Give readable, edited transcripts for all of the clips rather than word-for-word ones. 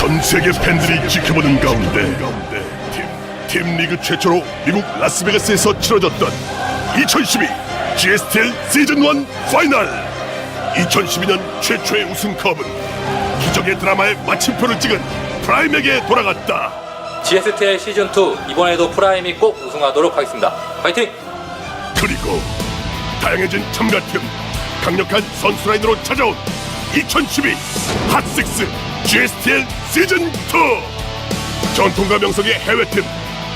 전 세계 팬들이 지켜보는 가운데 팀 리그 최초로 미국 라스베가스에서 치러졌던 2012 GSTL 시즌1 파이널. 2012년 최초의 우승컵은 기적의 드라마의 마침표를 찍은 프라임에게 돌아갔다. GSTL 시즌2 이번에도 프라임이 꼭 우승하도록 하겠습니다. 파이팅! 그리고 다양해진 참가팀, 강력한 선수 라인으로 찾아온 2012 핫식스 GSTL 시즌2. 전통과 명성의 해외팀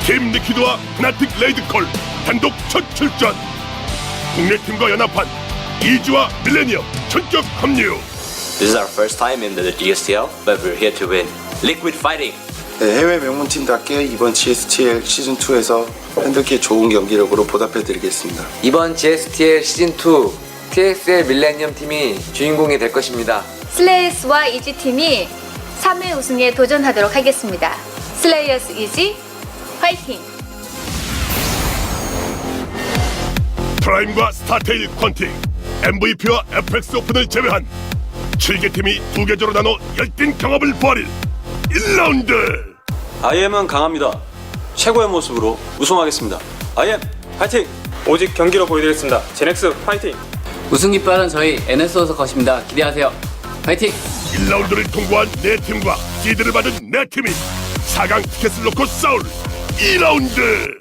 팀 리퀴드와 프나틱 레이드콜 단독 첫 출전. 국내팀과 연합한 이지와 밀레니엄 전격 합류. This is our first time in the GSTL, but we're here to win. Liquid Fighting. 네, 해외 명문팀답게 이번 GSTL 시즌2에서 팬들께 좋은 경기력으로 보답해드리겠습니다. 이번 GSTL 시즌2 TXL 밀레니엄 팀이 주인공이 될 것입니다. 슬레이어스와 이지 팀이 3회 우승에 도전하도록 하겠습니다. 슬레이어스 이지 화이팅! 프라임과 스타테일 퀀틱, MVP와 FX 오픈을 제외한 7개 팀이 2계조로 나눠 열띤 경합을 벌일 1라운드. IM은 강합니다. 최고의 모습으로 우승하겠습니다. IM 파이팅! 오직 경기로 보여드리겠습니다. 제넥스 파이팅! 우승 깃발은 저희 NS호서 것입니다. 기대하세요. 파이팅! 1라운드를 통과한 4팀과 시드를 받은 4팀이 4강 티켓을 놓고 싸울 2라운드.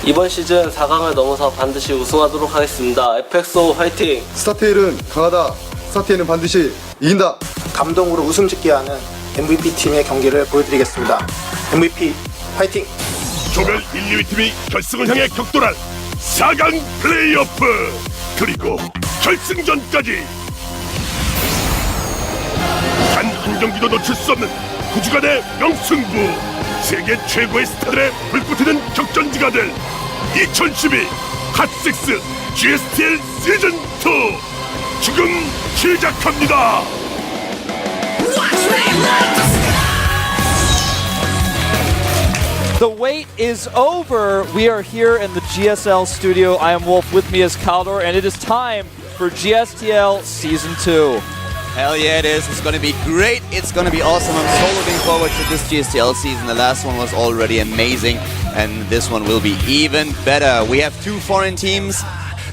이번 시즌 4강을 넘어서 반드시 우승하도록 하겠습니다. FXO 화이팅! 스타테일은 강하다. 스타테일은 반드시 이긴다. 감동으로 웃음 짓게 하는 MVP 팀의 경기를 보여드리겠습니다. MVP 파이팅! 조별 1, 2위 팀이 결승을 향해 격돌할 4강 플레이오프, 그리고 결승전까지 단 한 경기도 놓칠 수 없는 9주간의 명승부. 세계 최고의 스타들의 불꽃튀는 격전지가 될 2012 핫식스 GSTL 시즌2 지금 시작합니다. The wait is over. We are here in the GSL studio. I am Wolf, with me is Caldor, and it is time for GSTL Season 2. Hell yeah, it is. It's going to be great. It's going to be awesome. I'm so looking forward to this GSTL season. The last one was already amazing, and this one will be even better. We have 2 foreign teams.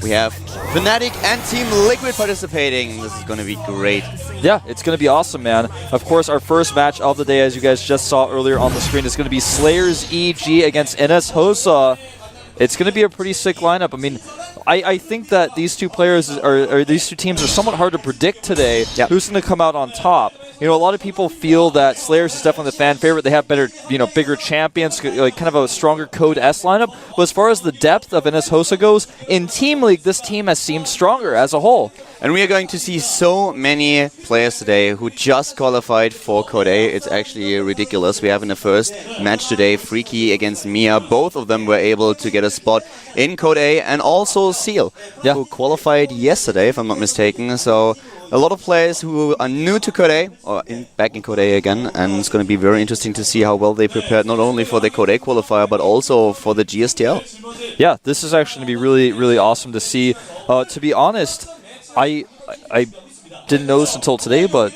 We have Fnatic and Team Liquid participating. This is going to be great. Yeah, it's going to be awesome, man. Of course, our first match of the day, as you guys just saw earlier on the screen, is going to be Slayers EG against NS Hosa. It's going to be a pretty sick lineup. I mean, I think that these two players these two teams are somewhat hard to predict today. Yep. Who's going to come out on top? You know, a lot of people feel that Slayers is definitely the fan favorite. They have better, bigger champions, like kind of a stronger Code S lineup. But as far as the depth of NS Hosa goes, in Team League, this team has seemed stronger as a whole. And we are going to see so many players today who just qualified for Code A. It's actually ridiculous. We have in the first match today, Freaky against Mia. Both of them were able to get a spot in Code A, and also Seal, who qualified yesterday, if I'm not mistaken. So a lot of players who are new to Code A, or back in Code A again, and it's going to be very interesting to see how well they prepared, not only for the Code A qualifier, but also for the GSTL. Yeah, this is actually going to be really, really awesome to see. To be honest, I didn't know this until today, but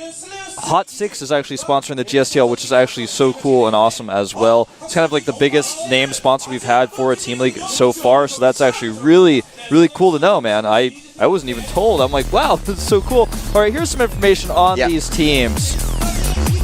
Hot 6 is actually sponsoring the GSTL, which is actually so cool and awesome as well. It's kind of like the biggest name sponsor we've had for a Team League so far, so that's actually really, really cool to know, man. I wasn't even told. I'm like, wow, this is so cool. All right, here's some information on these teams.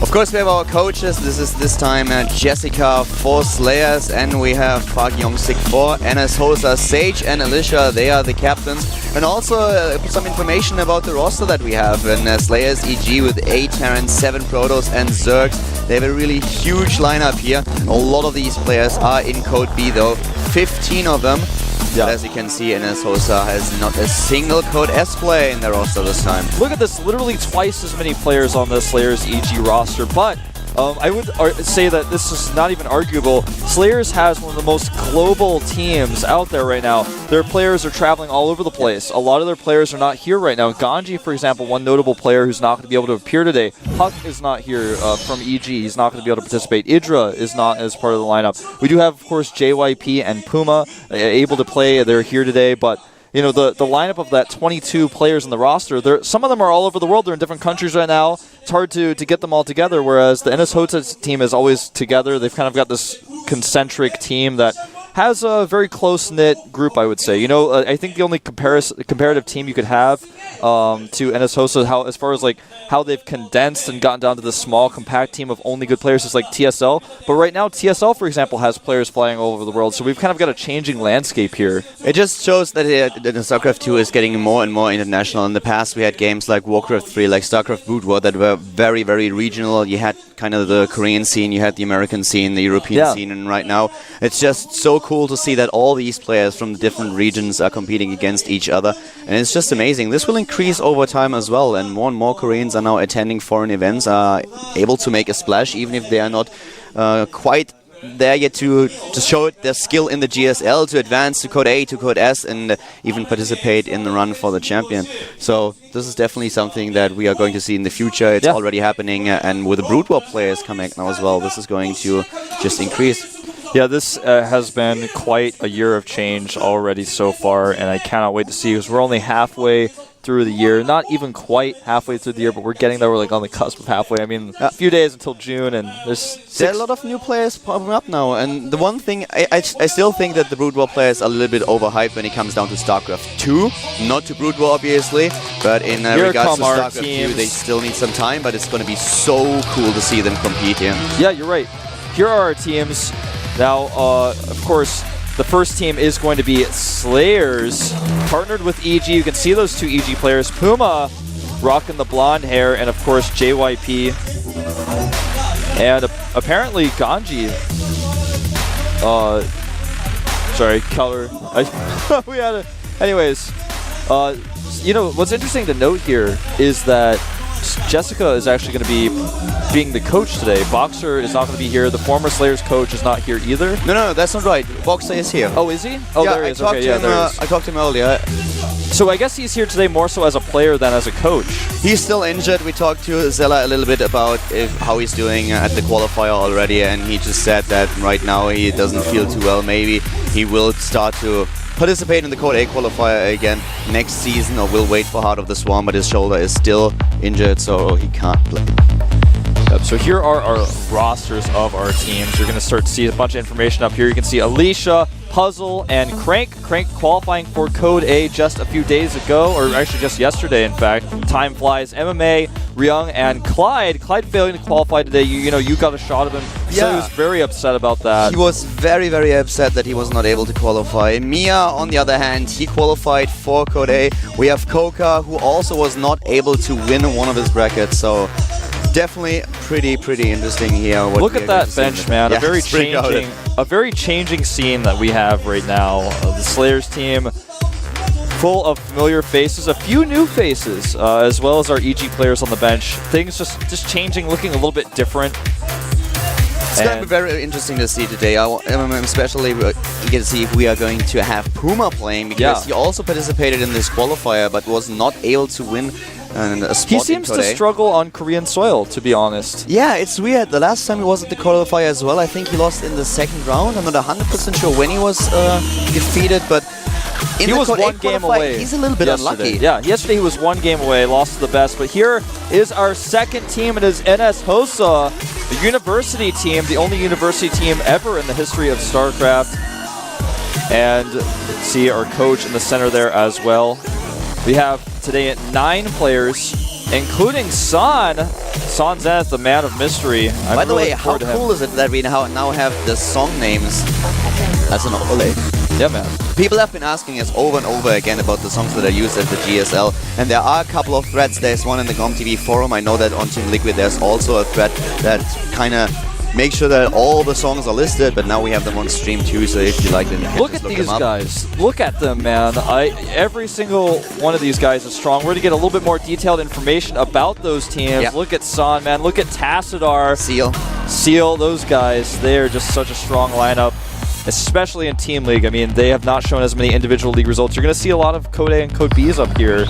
Of course, we have our coaches. This is this time Jessica for Slayers, and we have Park Young-sik for NS Hosa, Sage and Alicia. They are the captains. And also some information about the roster that we have. And Slayers EG with 8 Terrans, 7 Protoss, and Zergs. They have a really huge lineup here. A lot of these players are in Code B, though. 15 of them. Yeah. But as you can see, NS Hosa has not a single Code S player in their roster this time. Look at this, literally twice as many players on the Slayers EG roster, but I would say that this is not even arguable. Slayers has one of the most global teams out there right now. Their players are traveling all over the place. A lot of their players are not here right now. Ganji, for example, one notable player who's not going to be able to appear today. Huck is not here from EG. He's not going to be able to participate. Idra is not as part of the lineup. We do have, of course, JYP and Puma able to play. They're here today, but you know, the lineup of that 22 players in the roster, some of them are all over the world. They're in different countries right now. hard to get them all together, whereas the NS Hota's team is always together. They've kind of got this concentric team that has a very close-knit group, I would say. You know, I think the only comparative team you could have to NS Hosa, as far as like how they've condensed and gotten down to this small, compact team of only good players is like TSL. But right now, TSL, for example, has players flying all over the world, so we've kind of got a changing landscape here. It just shows that StarCraft 2 is getting more and more international. In the past, we had games like Warcraft 3, like StarCraft Brood War, that were very, very regional. You had kind of the Korean scene, you had the American scene, the European scene, and right now it's just so cool to see that all these players from the different regions are competing against each other, and it's just amazing. This will increase over time as well, and more Koreans are now attending foreign events, are able to make a splash, even if they are not quite there yet to show their skill in the GSL, to advance to Code A, to Code S, and even participate in the run for the champion. So this is definitely something that we are going to see in the future. It's already happening, and with the Brood War players coming now as well, this is going to just increase. Yeah, this has been quite a year of change already so far, and I cannot wait to see, because we're only halfway through the year. Not even quite halfway through the year, but we're getting there. We're like on the cusp of halfway. I mean, a few days until June, and there are a lot of new players popping up now. And the one thing, I still think that the Brood War players are a little bit overhyped when it comes down to StarCraft 2. Not to Brood War, obviously, but in regards to StarCraft 2, they still need some time, but it's going to be so cool to see them compete here. Yeah, you're right. Here are our teams. Now, of course, the first team is going to be Slayers, partnered with EG. You can see those two EG players. Puma rocking the blonde hair, and of course JYP. And apparently Ganji. Sorry, color. We had a... Anyways, you know, what's interesting to note here is that Jessica is actually going to be being the coach today. Boxer is not going to be here. The former Slayers coach is not here either. No, that's not right. Boxer is here. Oh, is he? Oh, yeah, there he is. Okay, yeah, there he is. I talked to him earlier. So I guess he's here today more so as a player than as a coach. He's still injured. We talked to Zella a little bit about how he's doing at the qualifier already, and he just said that right now he doesn't feel too well. Maybe he will start to participate in the Code A qualifier again next season, or will wait for Heart of the Swarm, but his shoulder is still injured, so he can't play. So here are our rosters of our teams. You're going to start to see a bunch of information up here. You can see Alicia, Puzzle, and Crank. Crank qualifying for Code A just a few days ago, or actually just yesterday, in fact. Time flies. MMA, Ryung, and Clyde. Clyde failing to qualify today. You know, you got a shot of him. So he was very upset about that. He was very, very upset that he was not able to qualify. Mia, on the other hand, he qualified for Code A. We have Koka, who also was not able to win one of his brackets, so definitely pretty interesting here. Look at that bench, man. Yeah, a very changing scene that we have right now. The Slayers team full of familiar faces, a few new faces, as well as our EG players on the bench. Things just changing, looking a little bit different. It's going to be very interesting to see today. I'm especially eager to see if we are going to have Puma playing, because he also participated in this qualifier but was not able to win a spot. He seems to struggle on Korean soil, to be honest. Yeah, it's weird. The last time he was at the qualifier as well, I think he lost in the second round. I'm not 100% sure when he was defeated, but he was one game away. He's a little bit unlucky. Yeah, yesterday he was one game away, lost to the best. But here is our second team. It is NS Hosa, the university team, the only university team ever in the history of StarCraft. And see our coach in the center there as well. We have today 9 players, including San. San Zenith, the man of mystery. By the way, how cool is it that we now have the song names as an overlay? Yeah, man. People have been asking us over and over again about the songs that are used at the GSL, and there are a couple of threads. There's one in the GOMTV forum. I know that on Team Liquid there's also a thread that kind of makes sure that all the songs are listed, but now we have them on stream too, so if you like them, you can look at these guys. Look at them, man. Every single one of these guys is strong. We're going to get a little bit more detailed information about those teams. Yep. Look at San, man. Look at Tassadar. Seal, those guys. They are just such a strong lineup, especially in Team League. I mean, they have not shown as many individual league results. You're going to see a lot of Code A and Code Bs up here,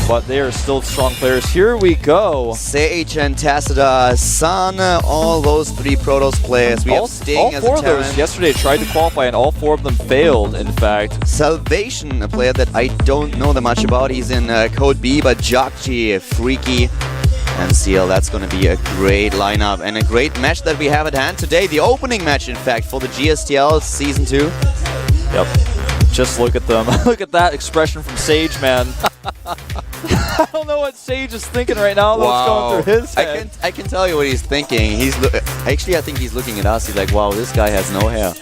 but they are still strong players. Here we go. Sage and Tassadar, San, all those 3 Protoss players. We have Sting as a all 4 of those yesterday tried to qualify, and all 4 of them failed, in fact. Salvation, a player that I don't know that much about. He's in Code B, but Jakji, Freaky, and CL. That's going to be a great lineup and a great match that we have at hand today. The opening match, in fact, for the GSTL Season 2. Yep. Just look at them. Look at that expression from Sage, man. I don't know what Sage is thinking right now. I don't know what's going through his head. I can tell you what he's thinking. Actually, I think he's looking at us. He's like, wow, this guy has no hair.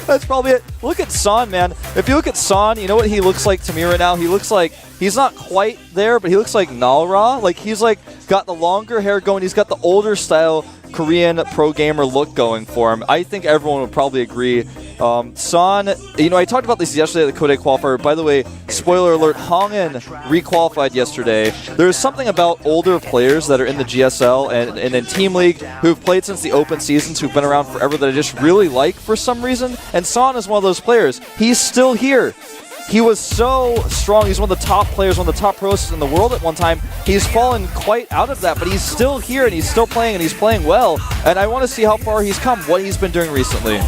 That's probably it. Look at Son, man. If you look at Son, you know what he looks like to me right now? He looks like, he's not quite there, but he looks like Nalra. Like, he's like got the longer hair going. He's got the older style Korean pro gamer look going for him. I think everyone would probably agree. Son, you know, I talked about this yesterday at the Code qualifier. By the way, spoiler alert, Hongin requalified yesterday. There's something about older players that are in the GSL and in Team League who've played since the open seasons, who've been around forever, that I just really like for some reason. And Son is one of those players. He's still here. He was so strong. He's one of the top players, one of the top pros in the world at one time. He's fallen quite out of that, but he's still here, and he's still playing, and he's playing well. And I want to see how far he's come, what he's been doing recently.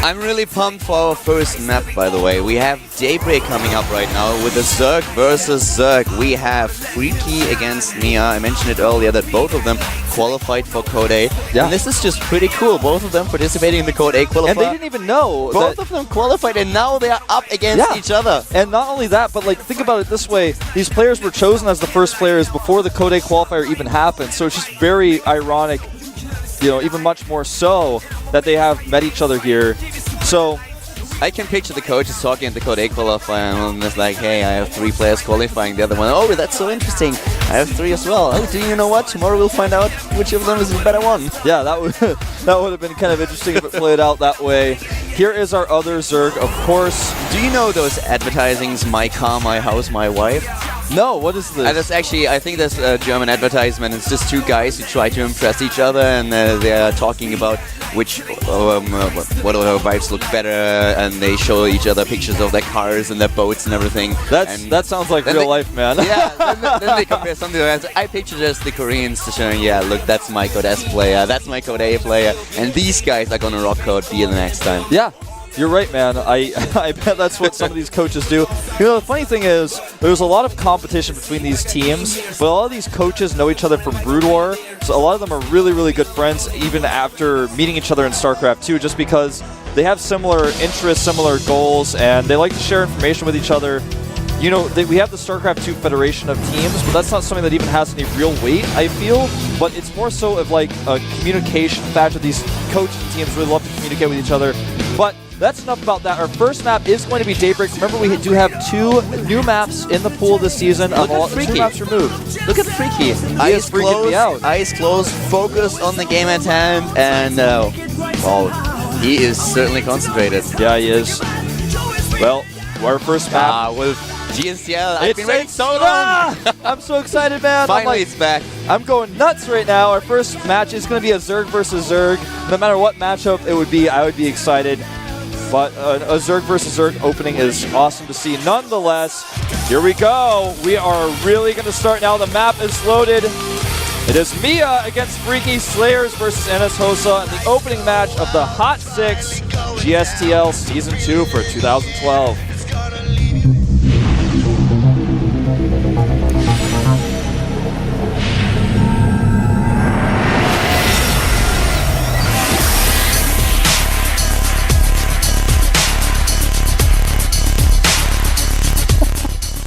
I'm really pumped for our first map, by the way. We have Daybreak coming up right now with the Zerg versus Zerg. We have Freaky against Mia. I mentioned it earlier that both of them qualified for Code A. Yeah. And this is just pretty cool. Both of them participating in the Code A qualifier. And they didn't even know. Both of them qualified, and now they are up against each other. And not only that, but like, think about it this way. These players were chosen as the first players before the Code A qualifier even happened. So it's just very ironic, you know, even much more so that they have met each other here. So I can picture the coaches talking at the Code A qualifier, and it's like, hey, I have 3 players qualifying. The other one, oh, that's so interesting. I have 3 as well. Oh, do you know what? Tomorrow we'll find out which of them is the better one. Yeah, that would have been kind of interesting if it played out that way. Here is our other Zerg, of course. Do you know those advertisings, my car, my house, my wife? No, what is this? That's actually, I think that's a German advertisement. It's just 2 guys who try to impress each other, and they're talking about which what of their wives look better, and they show each other pictures of their cars and their boats and everything. That sounds like real life, man. Yeah, then they compare something like that. I picture just the Koreans showing, yeah, look, that's my Code S player, that's my Code A player, and these guys are gonna rock Code B the next time. Yeah. You're right, man. I bet that's what some of these coaches do. You know, the funny thing is, there's a lot of competition between these teams, but a lot of these coaches know each other from Brood War, so a lot of them are really, really good friends, even after meeting each other in StarCraft 2, just because they have similar interests, similar goals, and they like to share information with each other. You know, we have the StarCraft 2 Federation of Teams, but that's not something that even has any real weight, I feel. But it's more so of like a communication factor. These coaches and teams really love to communicate with each other. But that's enough about that. Our first map is going to be Daybreak. Remember, we do have 2 new maps in the pool this season. Look at Freaky. 2 maps removed. Look at Freaky. Eyes closed, focused on the game at hand, and well, he is certainly concentrated. Yeah, he is. Well, our first map with GSTL. I've been waiting so long. I'm so excited, man. Finally, it's back. I'm going nuts right now. Our first match is going to be a Zerg versus Zerg. No matter what matchup it would be, I would be excited. But a Zerg versus Zerg opening is awesome to see. Nonetheless, here we go. We are really going to start now. The map is loaded. It is Mia against Freaky, Slayers versus NS Hosa in the opening match of the Hot 6 GSTL Season 2 for 2012.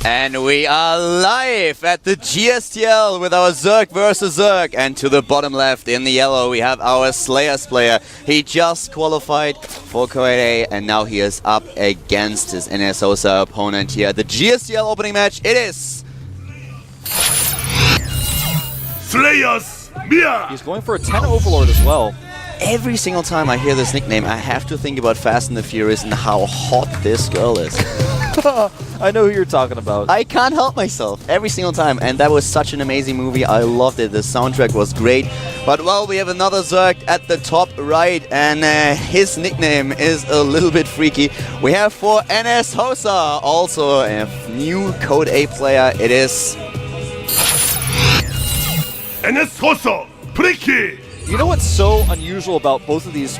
And we are live at the GSTL with our Zerg versus Zerg. And to the bottom left in the yellow, we have our Slayers player. He just qualified for Code A, and now he is up against his NS Hosa opponent here. The GSTL opening match, it is Slayers, Mia! He's going for a 10 Overlord as well. Every single time I hear this nickname, I have to think about Fast and the Furious and how hot this girl is. I know who you're talking about. I can't help myself every single time, and that was such an amazing movie. I loved it. The soundtrack was great. But well, we have another Zerg at the top right, and his nickname is a little bit freaky. We have for NS Hosa, also a new Code A player. It is NS Hosa, freaky. You know what's so unusual about both of these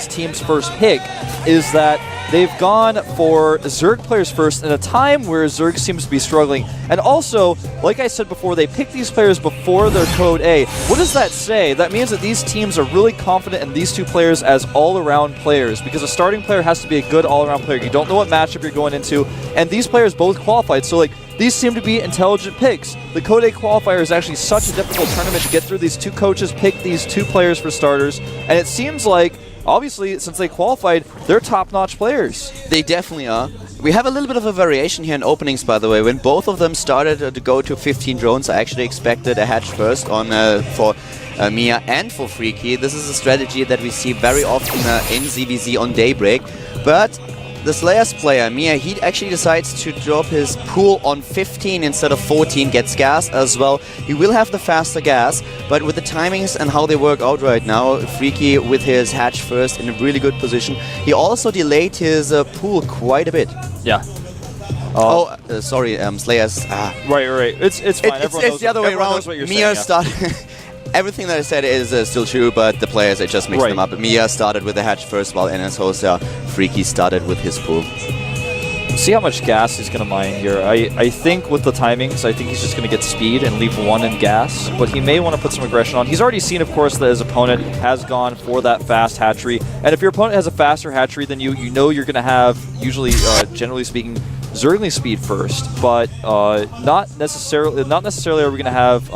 teams' first pick is that they've gone for Zerg players first in a time where Zerg seems to be struggling. And also, like I said before, they picked these players before their Code A. What does that say? That means that these teams are really confident in these two players as all-around players, because a starting player has to be a good all-around player. You don't know what matchup you're going into, and these players both qualified, so like, these seem to be intelligent picks. The Code A qualifier is actually such a difficult tournament to get through. These two coaches picked these two players for starters, and it seems like, obviously, since they qualified, they're top-notch players. They definitely are. We have a little bit of a variation here in openings, by the way. When both of them started to go to 15 drones, I actually expected a hatch first on for Mia and for Freaky. This is a strategy that we see very often in ZVZ on Daybreak, but the Slayers player, Mia, he actually decides to drop his pool on 15 instead of 14, gets gas as well. He will have the faster gas, but with the timings and how they work out right now, Freaky with his hatch first in a really good position. He also delayed his pool quite a bit. Yeah. Sorry, Slayers. Right. It's fine. It's the other way around. Mia started... Everything that I said is still true, but the players, I just mixed them up. Mia started with the hatch first, while NS Hosa, Freaky started with his pool. See how much gas he's going to mine here. I think with the timings, I think he's just going to get speed and leave one in gas, but he may want to put some aggression on. He's already seen, of course, that his opponent has gone for that fast hatchery, and if your opponent has a faster hatchery than you, you know you're going to have, usually, generally speaking, Zergling speed first, but not necessarily are we going to have...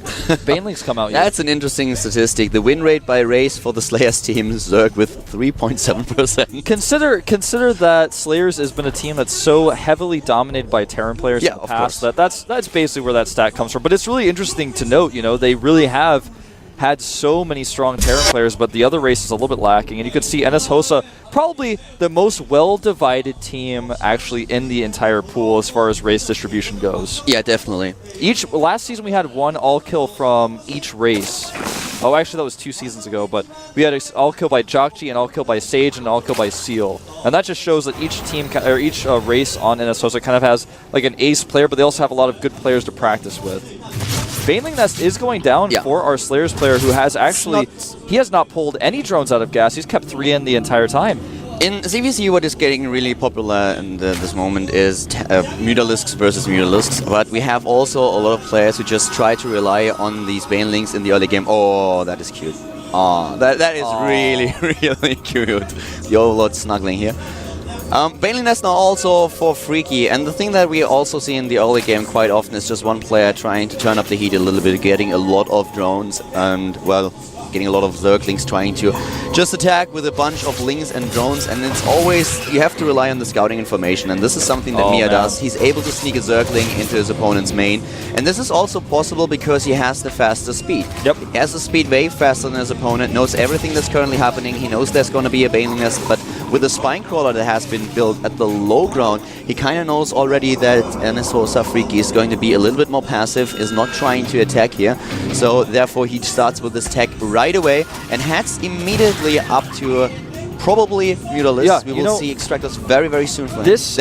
Banelings come out. That's an interesting statistic. The win rate by race for the Slayers team is Zerg with 3.7%. Consider that Slayers has been a team that's so heavily dominated by Terran players in the past that that's basically where that stat comes from. But it's really interesting to note, you know, they really have had so many strong Terran players, but the other race is a little bit lacking. And you could see NS Hosa, probably the most well-divided team actually in the entire pool as far as race distribution goes. Yeah, definitely. Last season we had one all-kill from each race. Oh, actually that was 2 seasons ago, but we had an all-kill by Jokji, an all-kill by Sage, and an all-kill by Seal. And that just shows that each team, or each race on NS Hosa kind of has like an ace player, but they also have a lot of good players to practice with. Baneling Nest is going down for our Slayers player, who has actually, he has not pulled any drones out of gas. He's kept 3 in the entire time. In ZVZ, what is getting really popular in this moment is Mutalisks versus Mutalisks, but we have also a lot of players who just try to rely on these Banelings in the early game. Oh, that is cute. Oh, that is really, really cute. The Overlord snuggling here. Baneling Nest now also for Freaky, and the thing that we also see in the early game quite often is just one player trying to turn up the heat a little bit, getting a lot of drones and, well, getting a lot of Zerglings trying to just attack with a bunch of Lings and drones, and it's always, you have to rely on the scouting information, and this is something that Mia does. He's able to sneak a Zergling into his opponent's main, and this is also possible because he has the faster speed. Yep. He has the speed way faster than his opponent, knows everything that's currently happening, he knows there's going to be a Baneling Nest, but with the Spine Crawler that has been built at the low ground, he kind of knows already that NS Hosa Freaky is going to be a little bit more passive, is not trying to attack here, so therefore he starts with this tech right away and heads immediately up to probably Mutalisk. Yeah, we will see Extractors very, very soon for him. This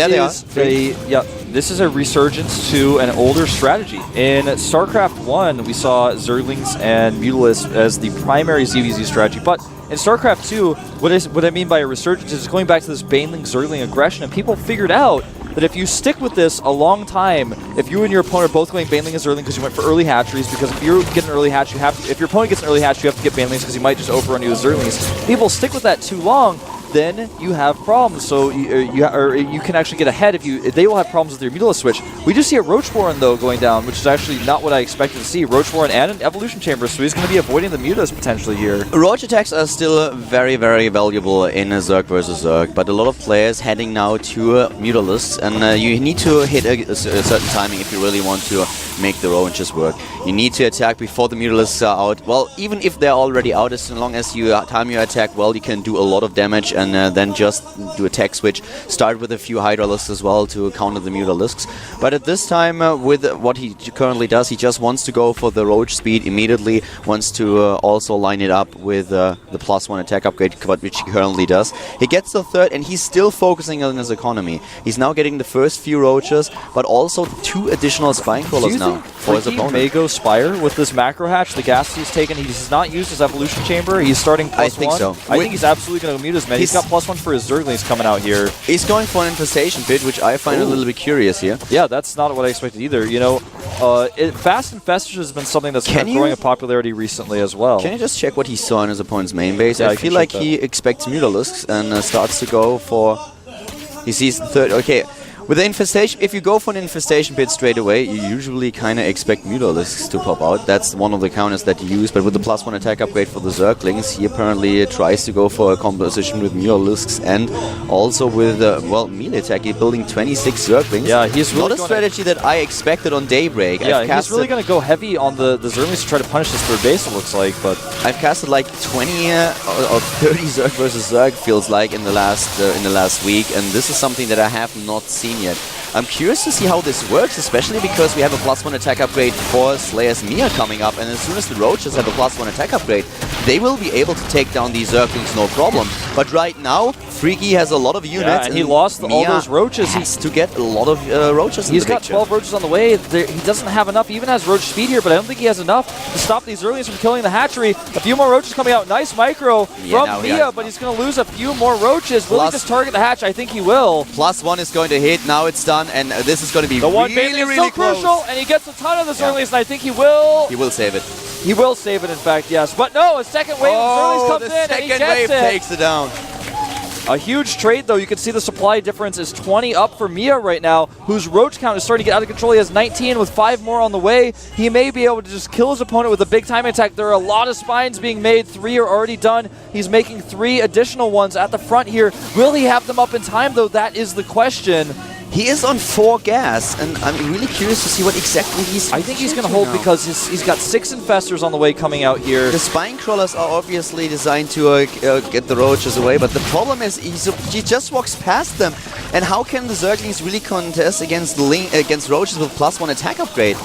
is a resurgence to an older strategy. In StarCraft 1, we saw Zerglings and Mutalisks as the primary ZVZ strategy, but in StarCraft 2, what I mean by a resurgence is going back to this Baneling-Zergling aggression, and people figured out that if you stick with this a long time, if you and your opponent are both going Baneling and Zergling because you went for early hatcheries, because if you get an early hatch, if your opponent gets an early hatch, you have to get Banelings because he might just overrun you with Zerglings. People stick with that too long, then you have problems. So you can actually get ahead if they will have problems with your Mutalisk switch. We do see a Roachborn though going down, which is actually not what I expected to see. Roachborn and an Evolution Chamber, so he's going to be avoiding the Mutas potentially here. Roach attacks are still very, very valuable in a Zerg versus Zerg, but a lot of players heading now to Mutalisks, and you need to hit a certain timing if you really want to make the Roaches work. You need to attack before the Mutalisks are out. Well, even if they're already out, as long as you time your attack well, you can do a lot of damage, and then just do a tech switch. Start with a few Hydralisks as well to counter the Mutalisks. But at this time, with what he currently does, he just wants to go for the Roach speed immediately, wants to also line it up with the +1 attack upgrade, which he currently does. He gets the third, and he's still focusing on his economy. He's now getting the first few Roaches, but also 2 additional Spine Crawlers now. think for his opponent. may go Spire with this macro hatch. The gas he's taken, he has not used his evolution chamber. He's starting +1. I think so. I think he's absolutely going to mute his man. He's got +1 for his Zerglings coming out here. He's going for an infestation pit, which I find a little bit curious here. Yeah, that's not what I expected either. You know, fast infestors has been something that's been growing in popularity recently as well. Can you just check what he saw in his opponent's main base? Yeah, I feel like he expects Mutalisks and starts to go for... He sees the third... Okay, with the infestation, if you go for an infestation pit straight away, you usually kind of expect Mutalisks to pop out. That's one of the counters that you use, but with the +1 attack upgrade for the Zerglings, he apparently tries to go for a composition with Mutalisks and also with, well, melee attack. He's building 26 Zerglings. Yeah, he's really not a strategy that I expected on Daybreak. Yeah, he's really going to go heavy on the Zerglings to try to punish his third base, it looks like, but... I've casted like 20 or 30 Zerg versus Zerg, feels like, in the last week, and this is something that I have not seen yet. I'm curious to see how this works, especially because we have a +1 attack upgrade for Slayer's Mia coming up, and as soon as the Roaches have a +1 attack upgrade, they will be able to take down these Zerglings no problem. But right now, Freaky has a lot of units, and he lost all those Roaches. He has to get a lot of Roaches in the picture. He's got 12 Roaches on the way. He doesn't have enough. He even has Roach speed here, but I don't think he has enough to stop these Zerglings from killing the hatchery. A few more Roaches coming out. Nice micro from Mia, but he's going to lose a few more Roaches. Will he just target the hatch? I think he will. +1 is going to hit. Now it's done, and this is going to be really crucial, and he gets a ton of the Zerglings, and I think he will. He will save it. He will save it, in fact, yes. But no, a second wave of Zerglings comes in, and he gets it. The second wave takes it down. A huge trade, though. You can see the supply difference is 20 up for Mia right now, whose Roach count is starting to get out of control. He has 19 with 5 more on the way. He may be able to just kill his opponent with a big time attack. There are a lot of spines being made. 3 are already done. He's making 3 additional ones at the front here. Will he have them up in time, though? That is the question. He is on 4 gas, and I'm really curious to see what exactly he's... I think he's going to hold because he's got 6 infestors on the way coming out here. The spine crawlers are obviously designed to get the Roaches away, but the problem is he just walks past them. And how can the Zerglings really contest against Roaches with +1 attack upgrade?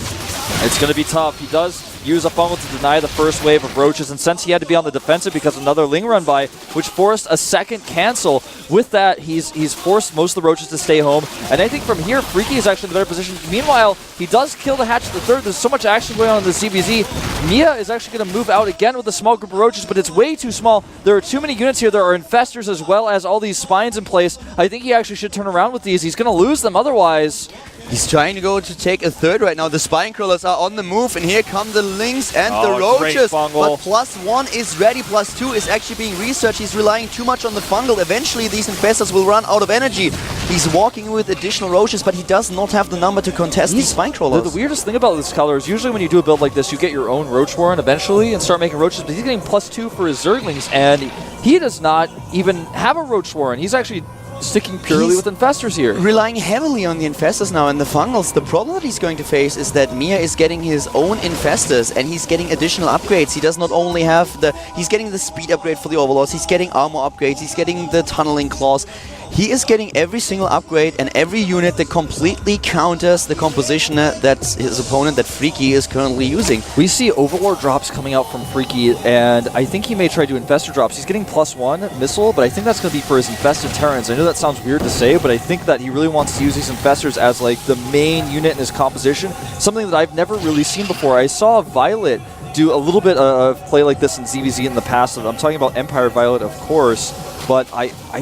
It's going to be tough. He does use a fungal to deny the first wave of Roaches, and since he had to be on the defensive because another Ling run by, which forced a second cancel, with that, he's forced most of the Roaches to stay home, and I think from here, Freaky is actually in the better position. Meanwhile, he does kill the hatch at the third. There's so much action going on in the CBZ. Mia is actually going to move out again with a small group of Roaches, but it's way too small. There are too many units here. There are infestors as well as all these spines in place. I think he actually should turn around with these. He's going to lose them otherwise. He's trying to go to take a third right now. The spine crawlers are on the move, and here come the Lings and the Roaches. But +1 is ready, +2 is actually being researched. He's relying too much on the fungal. Eventually, these infestors will run out of energy. He's walking with additional Roaches, but he does not have the number to contest these spine crawlers. The weirdest thing about this color is usually when you do a build like this, you get your own Roach Warren eventually and start making Roaches, but he's getting +2 for his Zerglings, and he does not even have a Roach Warren. He's actually sticking purely with infestors here. Relying heavily on the infestors now and the fungals. The problem that he's going to face is that Mia is getting his own infestors and he's getting additional upgrades. He does not only have he's getting the speed upgrade for the Overlords, he's getting armor upgrades, he's getting the tunneling claws. He is getting every single upgrade and every unit that completely counters the composition that his opponent, that Freaky, is currently using. We see Overlord drops coming out from Freaky, and I think he may try to do Infestor drops. He's getting +1 missile, but I think that's going to be for his Infested Terrans. I know that sounds weird to say, but I think that he really wants to use these Infestors as like the main unit in his composition, something that I've never really seen before. I saw Violet do a little bit of play like this in ZVZ in the past. I'm talking about Empire Violet, of course. But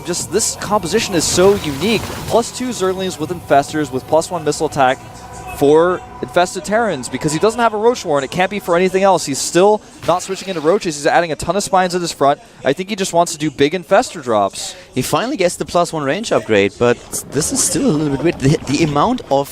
this composition is so unique. +2 Zerglings with Infestors with +1 missile attack for Infested Terrans because he doesn't have a Roach Warren. It can't be for anything else. He's still not switching into Roaches. He's adding a ton of spines at his front. I think he just wants to do big Infestor drops. He finally gets the +1 range upgrade, but this is still a little bit weird. The amount of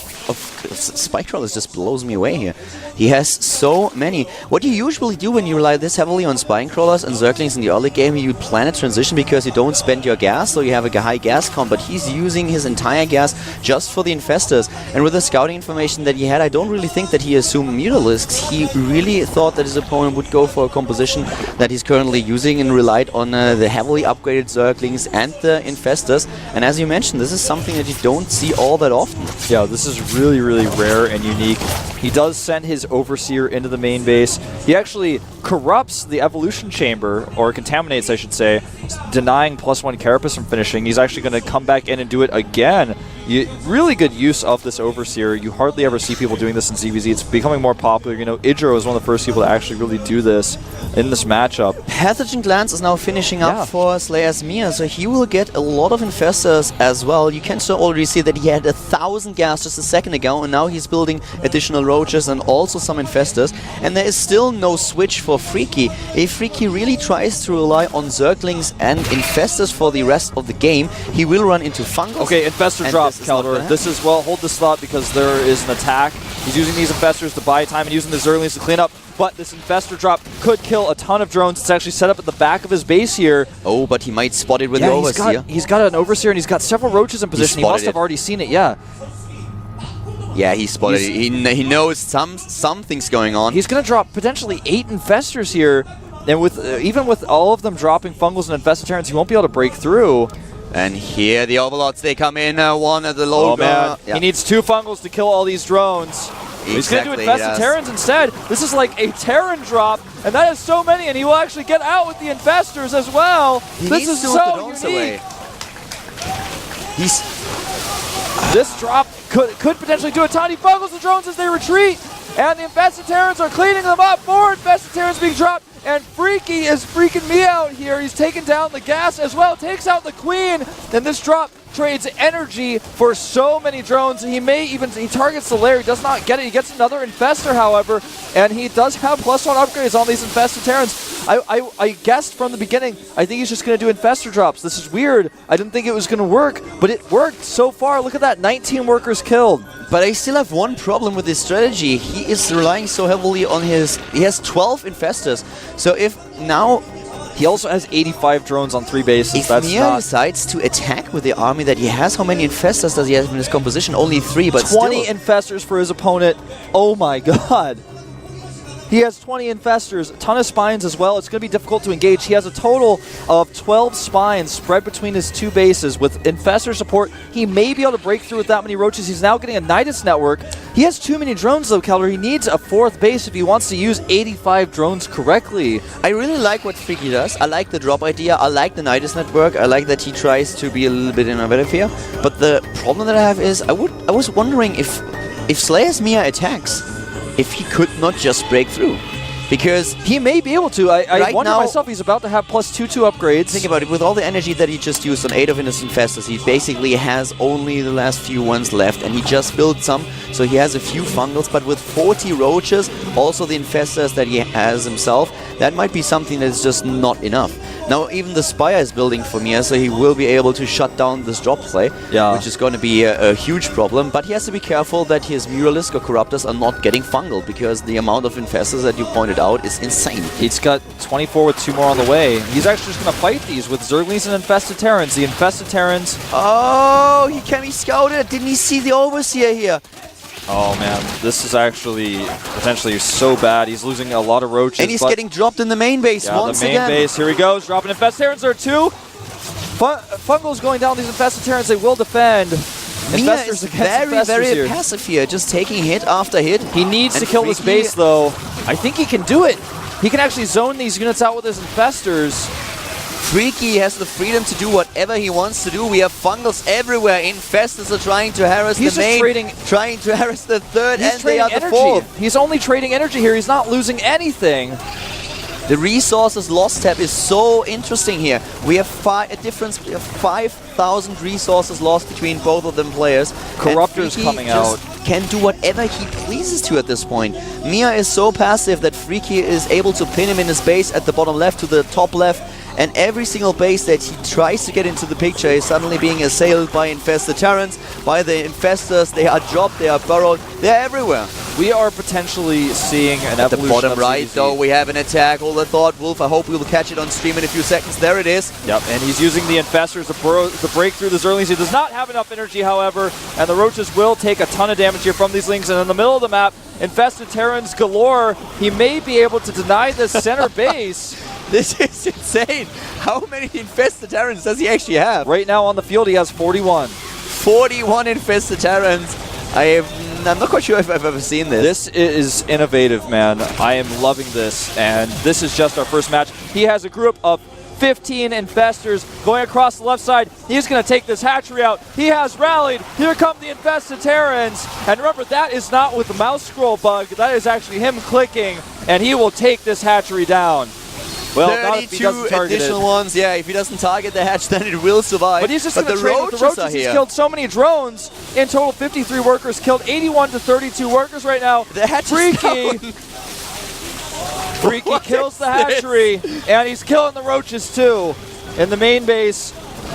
Spike Crawlers just blows me away here. He has so many. What you usually do when you rely this heavily on Spine Crawlers and Zerglings in the early game, you plan a transition because you don't spend your gas, so you have a high gas comp, but he's using his entire gas just for the Infestors. And with the scouting information that he had, I don't really think that he assumed Mutalisks. He really thought that his opponent would go for a composition that he's currently using and relied on the heavily upgraded Zerglings and the Infestors. And as you mentioned, this is something that you don't see all that often. Yeah, this is really, really rare and unique. He does send his Overseer into the main base. He actually corrupts the Evolution Chamber, or contaminates, I should say, denying +1 Carapace from finishing. He's actually going to come back in and do it again. Really good use of this Overseer. You hardly ever see people doing this in ZVZ. It's becoming more popular. You know, Idro is one of the first people to actually really do this in this matchup. Pathogen Glance is now finishing up for Slayer's Mia, so he will get a lot of Infestors as well. You can so already see that he had 1,000 gas just a second ago, and now he's building additional Roaches and also some Infestors. And there is still no switch for Freaky. If Freaky really tries to rely on Zerglings and Infestors for the rest of the game, he will run into Fungus. Okay, Infestor drop, Calibur. This is, well, hold this thought because there is an attack. He's using these Infestors to buy time and using the Zerglings to clean up. But this Infestor drop could kill a ton of drones. It's actually set up at the back of his base here. Oh, but he might spot it with the Overseer. He's got an Overseer and he's got several Roaches in position. He must have already seen it, yeah. Yeah, he spotted it. He knows something's going on. He's going to drop potentially 8 Infestors here. And with even with all of them dropping Fungals and Infested Terrans, he won't be able to break through. And here the Overlords, they come in, one at the low. Oh man, he needs 2 Fungals to kill all these drones. He's going to do Infested Terrans instead. This is like a Terran drop, and that is so many, and he will actually get out with the Infestors as well. This is so unique. This drop could potentially do a ton. He Fungals the drones as they retreat, and the Infested Terrans are cleaning them up. 4 Infested Terrans being dropped. And Freaky is freaking me out here. He's taking down the gas as well, takes out the Queen, and this drop trades energy for so many drones. He targets the lair, he does not get it. He gets another Infestor, however, and he does have +1 upgrades on these Infested Terrans. I guessed from the beginning, I think he's just going to do Infestor drops. This is weird. I didn't think it was going to work, but it worked so far. Look at that, 19 workers killed. But I still have one problem with his strategy. He is relying so heavily on his... He has 12 Infestors. So if now... He also has 85 drones on 3 bases. If Mia decides to attack with the army that he has, how many Infestors does he have in his composition? Only 3, but 20 Infestors for his opponent. Oh my god. He has 20 Infestors, a ton of Spines as well. It's going to be difficult to engage. He has a total of 12 Spines spread between his 2 bases. With Infestor support, he may be able to break through with that many Roaches. He's now getting a Nidus network. He has too many drones though, Keller. He needs a 4th base if he wants to use 85 drones correctly. I really like what Freaky does. I like the drop idea. I like the Nidus network. I like that he tries to be a little bit innovative here. But the problem that I have is I was wondering if Slayer's Mia attacks, if he could not just break through. Because he may be able to. I wonder myself, he's about to have +2/2 upgrades. Think about it, with all the energy that he just used on 8 of Innocent Infestors, he basically has only the last few ones left, and he just built some, so he has a few Fungals, but with 40 Roaches, also the Infestors that he has himself, that might be something that's just not enough. Now even the Spire is building for Mia, so he will be able to shut down this drop play, which is going to be a huge problem, but he has to be careful that his Muralisk or Corruptors are not getting fungal, because the amount of Infestors that you pointed out is insane. He's got 24 with 2 more on the way. He's actually just going to fight these with Zerglings and Infested Terrans. The Infested Terrans... Oh, he can be scouted! Didn't he see the Overseer here? Oh man, this is actually potentially so bad. He's losing a lot of Roaches. And he's getting dropped in the main base once again. The main base, here he goes, dropping Infested Terrans. There are 2. Fungals going down these Infested Terrans, they will defend. Mia is very passive here, just taking hit after hit. He needs to kill this base though. I think he can do it. He can actually zone these units out with his Infestors. Freaky has the freedom to do whatever he wants to do. We have Fungals everywhere. Infestors are trying to harass the main, trying to harass the 3rd, and they are the 4th. He's only trading energy here. He's not losing anything. The resources lost tab is so interesting here. We have a difference. We have 5,000 resources lost between both of them players. Corruptors coming out. Can do whatever he pleases to at this point. Mia is so passive that Freaky is able to pin him in his base at the bottom left to the top left. And every single base that he tries to get into the picture is suddenly being assailed by Infested Terrans, by the Infestors. They are dropped, they are burrowed, they're everywhere. We are potentially seeing an evolution. At the bottom right, though, we have an attack. Hold the thought, Wolf. I hope we will catch it on stream in a few seconds. There it is. Yep, and he's using the Infestors to break through the Zerglings. He does not have enough energy, however, and the Roaches will take a ton of damage here from these Lings. And in the middle of the map, Infested Terrans galore. He may be able to deny the center base. This is insane. How many Infested Terrans does he actually have? Right now on the field, he has 41. 41 Infested Terrans. I have I'm not quite sure if I've ever seen this. This is innovative, man. I am loving this, and this is just our first match. He has a group of 15 infestors going across the left side. He's going to take this hatchery out. He has rallied. Here come the infested Terrans. And remember, that is not with the mouse scroll bug. That is actually him clicking, and he will take this hatchery down. Well, not if he 32 doesn't target additional it. ones. Yeah, if he doesn't target the hatch, then it will survive. But he's just going to the trade with the roaches roaches. are He's here. killed so many drones. In total, 53 workers killed, 81 to 32 workers right now. The hatch Freaky. Freaky kills the hatchery, and he's killing the roaches too. In the main base,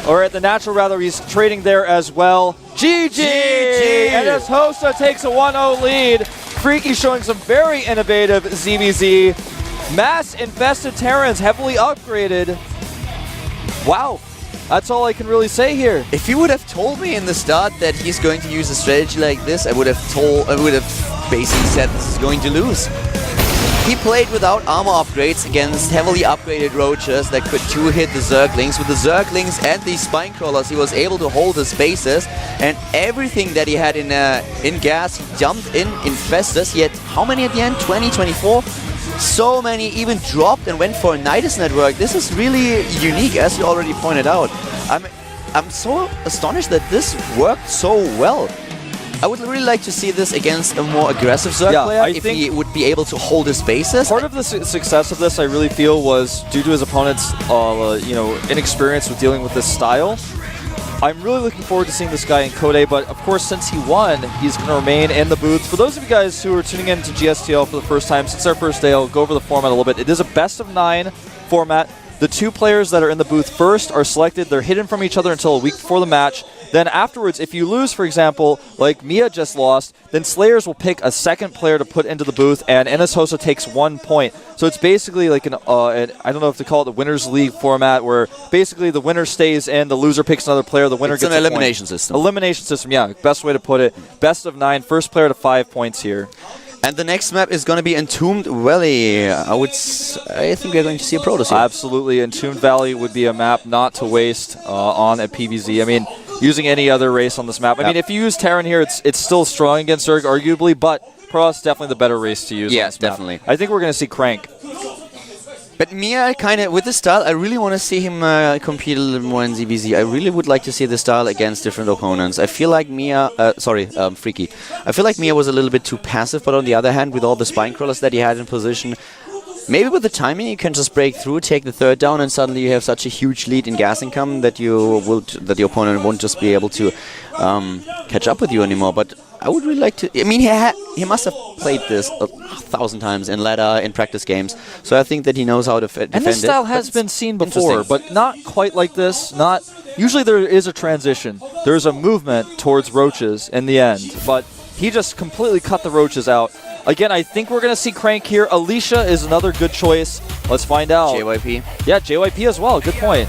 or at the natural rather, he's trading there as well. GG! And as Hosa takes a 1-0 lead, Freaky showing some very innovative ZVZ. Mass infested Terrans heavily upgraded. Wow. That's all I can really say here. If you would have told me in the start that he's going to use a strategy like this, I would have basically said this is going to lose. He played without armor upgrades against heavily upgraded roaches that could two-hit the Zerglings. With the Zerglings and the Spine Crawlers, he was able to hold his bases, and everything that he had in gas, he dumped in infestors. He had how many at the end? 20, 24? So many even dropped and went for a Nidus network. This is really unique, as you already pointed out. I'm so astonished that this worked so well. I would really like to see this against a more aggressive Zerg player, if he would be able to hold his bases. Part of the success of this, I really feel, was due to his opponent's inexperience with dealing with this style. I'm really looking forward to seeing this guy in Code, but of course, since he won, he's going to remain in the booth. For those of you guys who are tuning in to GSTL for the first time, since our first day, I'll go over the format a little bit. It is a best-of-9 format. The two players that are in the booth first are selected. They're hidden from each other until a week before the match. Then afterwards, if you lose, for example, like Mia just lost, then Slayers will pick a second player to put into the booth, and Enes Hosa takes 1 point. So it's basically like an I don't know if to call it the Winners League format, where basically the winner stays in, the loser picks another player, the winner gets an a elimination point. system. Elimination system, yeah, best way to put it. Best of 9, first player to 5 points here. And the next map is going to be Entombed Valley. I think we're going to see a Protoss here. Absolutely. Entombed Valley would be a map not to waste on a PvZ. I mean, using any other race on this map. I mean, if you use Terran here, it's still strong against Zerg, arguably, but Protoss is definitely the better race to use. Yes, definitely. I think we're going to see Crank. But Mia, kind of, with this style, I really want to see him compete a little more in ZVZ. I really would like to see this style against different opponents. I feel like Mia, Freaky. I feel like Mia was a little bit too passive, but on the other hand, with all the Spine Crawlers that he had in position, maybe with the timing you can just break through, take the third down, and suddenly you have such a huge lead in gas income that the opponent won't just be able to catch up with you anymore. But I would really like to. I mean, he must have played this 1,000 times in ladder, in practice games, so I think that he knows how to defend it. And this style has been seen before, but not quite like this. Usually there is a transition. There's a movement towards roaches in the end, but he just completely cut the roaches out. Again, I think we're going to see Crank here. Alicia is another good choice. Let's find out. JYP. Yeah, JYP as well. Good point.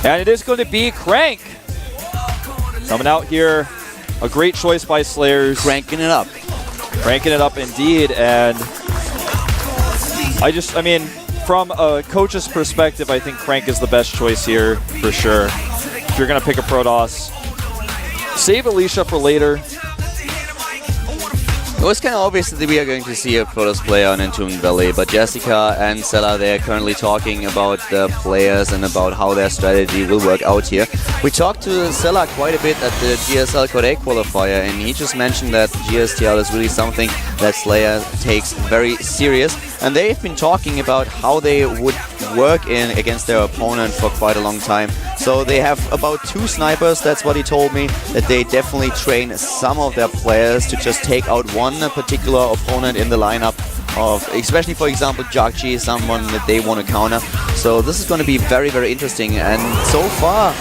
And it is going to be Crank. Coming out here. A great choice by Slayers. Cranking it up. Cranking it up indeed. And I mean, from a coach's perspective, I think Crank is the best choice here for sure. If you're going to pick a Protoss, save Alicia for later. It was kind of obvious that we are going to see a Protoss player on Entombed Valley, but Jessica and Sela, they are currently talking about the players and about how their strategy will work out here. We talked to Sela quite a bit at the GSL Code qualifier, and he just mentioned that GSTL is really something that Slayer takes very serious, and they've been talking about how they would work in against their opponent for quite a long time. So they have about 2 snipers, that's what he told me, that they definitely train some of their players to just take out one particular opponent in the lineup of, especially for example, Jagji, someone that they want to counter. So this is going to be very, very interesting, and so far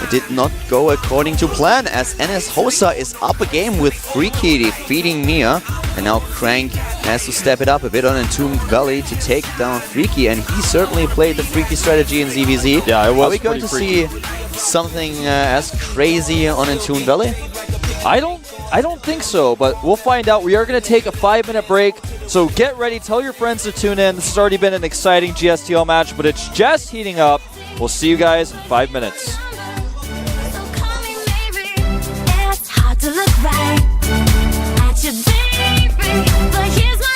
it did not go according to plan, as Enes Hosa is up a game with Freaky defeating Mia, and now Crank has to step it up a bit on Entombed Valley to take down Freaky, and he certainly played the Freaky strategy in ZVZ. Yeah, it was. Are we going to see something as crazy on Entombed Valley? I don't think so, but we'll find out. We are going to take a 5-minute break, so get ready. Tell your friends to tune in. This has already been an exciting GSTL match, but it's just heating up. We'll see you guys in 5 minutes. To look right. today free. But here's my